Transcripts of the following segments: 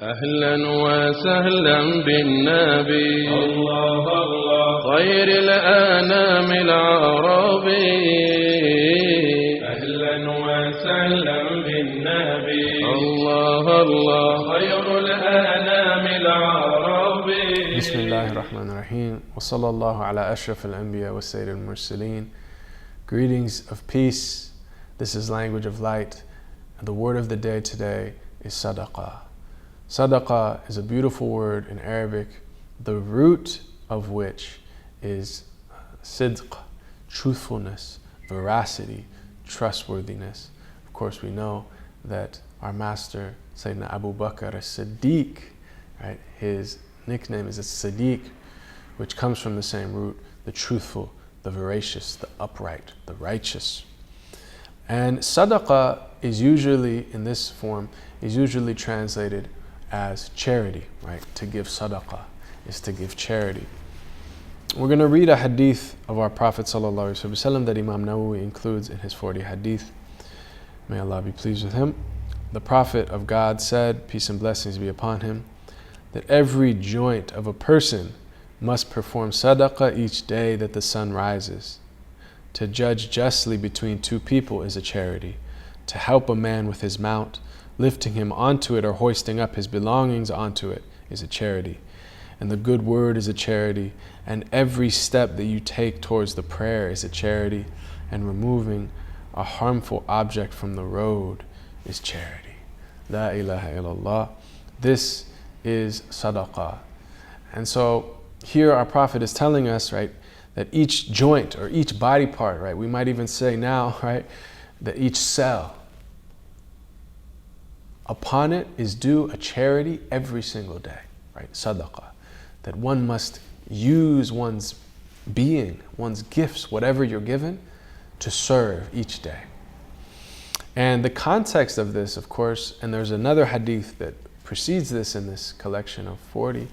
أهلا وسهلا بالنبي الله الله خير الأنام العربي أهلا وسهلا بالنبي الله الله خير الأنام العربي بسم الله الرحمن الرحيم وصلى الله على أشرف الأنبياء والسيد المرسلين. Greetings of peace. This is Language of Light, and the word of the day today is Sadaqa. Sadaqa is a beautiful word in Arabic, the root of which is sidq, truthfulness, veracity, trustworthiness. Of course, we know that our master, Sayyidina Abu Bakr as-Siddiq, right, his nickname is as-Siddiq, which comes from the same root, the truthful, the veracious, the upright, the righteous. And Sadaqa is usually, in this form, is usually translated as charity, right? To give sadaqah is to give charity. We're going to read a hadith of our Prophet ﷺ that Imam Nawawi includes in his 40 hadith. May Allah be pleased with him. The Prophet of God said, peace and blessings be upon him, that every joint of a person must perform sadaqah each day that the sun rises. To judge justly between two people is a charity. To help a man with his mount, lifting him onto it or hoisting up his belongings onto it is a charity. And the good word is a charity. And every step that you take towards the prayer is a charity. And removing a harmful object from the road is charity. La ilaha illallah. This is sadaqah. And so here our Prophet is telling us, right, that each joint or each body part, right, we might even say now, right, that each cell, upon it is due a charity every single day, right? Sadaqah. That one must use one's being, one's gifts, whatever you're given, to serve each day. And the context of this, of course, and there's another hadith that precedes this in this collection of 40,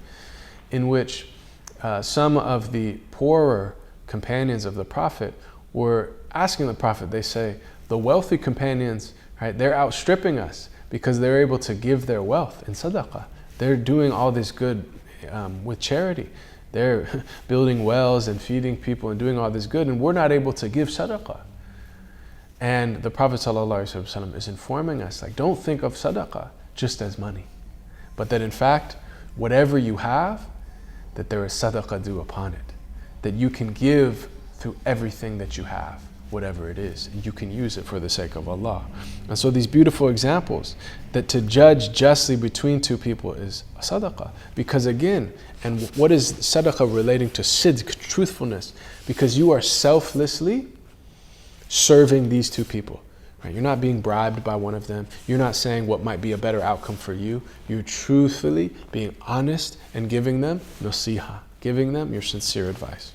in which some of the poorer companions of the Prophet were asking the Prophet, they say, the wealthy companions, right, they're outstripping us, because they're able to give their wealth in sadaqah. They're doing all this good with charity. They're building wells and feeding people and doing all this good, and we're not able to give sadaqah. And the Prophet ﷺ is informing us, like, don't think of sadaqah just as money, but that in fact, whatever you have, that there is sadaqah due upon it. That you can give through everything that you have, whatever it is. You can use it for the sake of Allah. And so these beautiful examples, that to judge justly between two people is a sadaqah. Because again, and what is sadaqah relating to sidq, truthfulness? Because you are selflessly serving these two people. Right? You're not being bribed by one of them. You're not saying what might be a better outcome for you. You're truthfully being honest and giving them nasiha, giving them your sincere advice.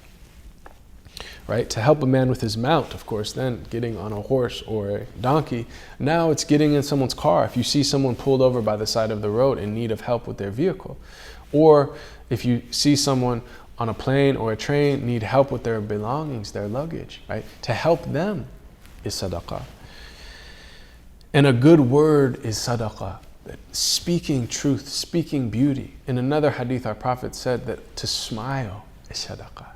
Right? To help a man with his mount, of course, then getting on a horse or a donkey. Now it's getting in someone's car. If you see someone pulled over by the side of the road in need of help with their vehicle, or if you see someone on a plane or a train need help with their belongings, their luggage, right? To help them is sadaqah. And a good word is sadaqah. Speaking truth, speaking beauty. In another hadith, our Prophet said that to smile is sadaqah.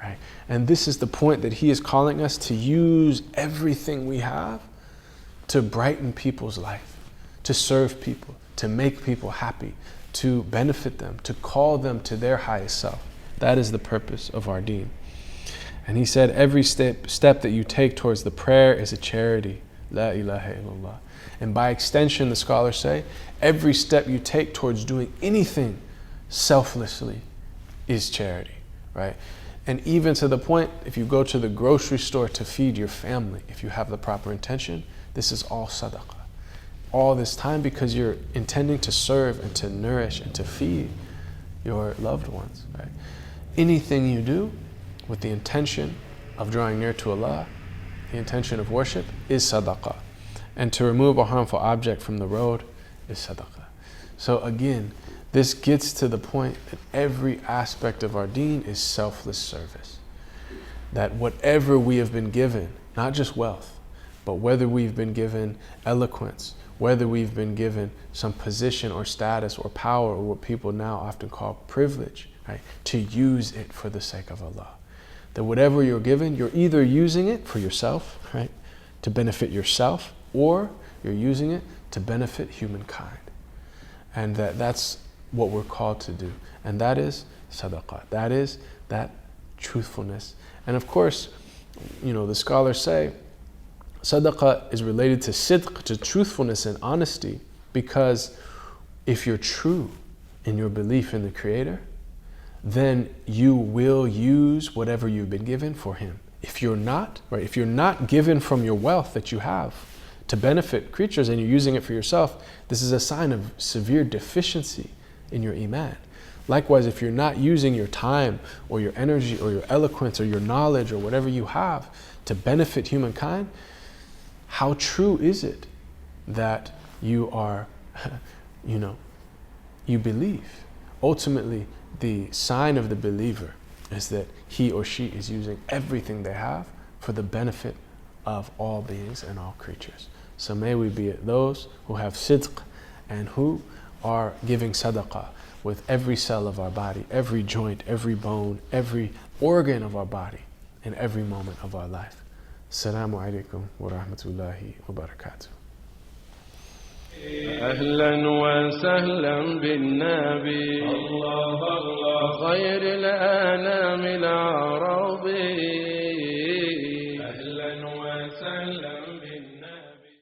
Right? And this is the point that he is calling us to use everything we have to brighten people's life, to serve people, to make people happy, to benefit them, to call them to their highest self. That is the purpose of our deen. And he said, every step that you take towards the prayer is a charity. La ilaha illallah. And by extension, the scholars say, every step you take towards doing anything selflessly is charity, right? And even to the point, if you go to the grocery store to feed your family, if you have the proper intention, this is all sadaqah. All this time because you're intending to serve and to nourish and to feed your loved ones, right? Anything you do with the intention of drawing near to Allah, the intention of worship, is sadaqah. And to remove a harmful object from the road is sadaqah. So again, this gets to the point that every aspect of our deen is selfless service. That whatever we have been given, not just wealth, but whether we've been given eloquence, whether we've been given some position or status or power or what people now often call privilege, right, to use it for the sake of Allah. That whatever you're given, you're either using it for yourself, right, to benefit yourself, or you're using it to benefit humankind. And that's what we're called to do. And that is sadaqah. That is that truthfulness. And of course, the scholars say sadaqah is related to sidq, to truthfulness and honesty, because if you're true in your belief in the Creator, then you will use whatever you've been given for Him. If you're not, right, if you're not given from your wealth that you have to benefit creatures and you're using it for yourself, this is a sign of severe deficiency in your iman. Likewise, if you're not using your time or your energy or your eloquence or your knowledge or whatever you have to benefit humankind, how true is it that you are, you believe? Ultimately, the sign of the believer is that he or she is using everything they have for the benefit of all beings and all creatures. So may we be those who have sidq and who are giving sadaqah with every cell of our body, every joint, every bone, every organ of our body, in every moment of our life. Assalamu alaikum wa rahmatullahi wa barakatuh. أهلا وسهلا بالنبي الله الله خير الأنام العرب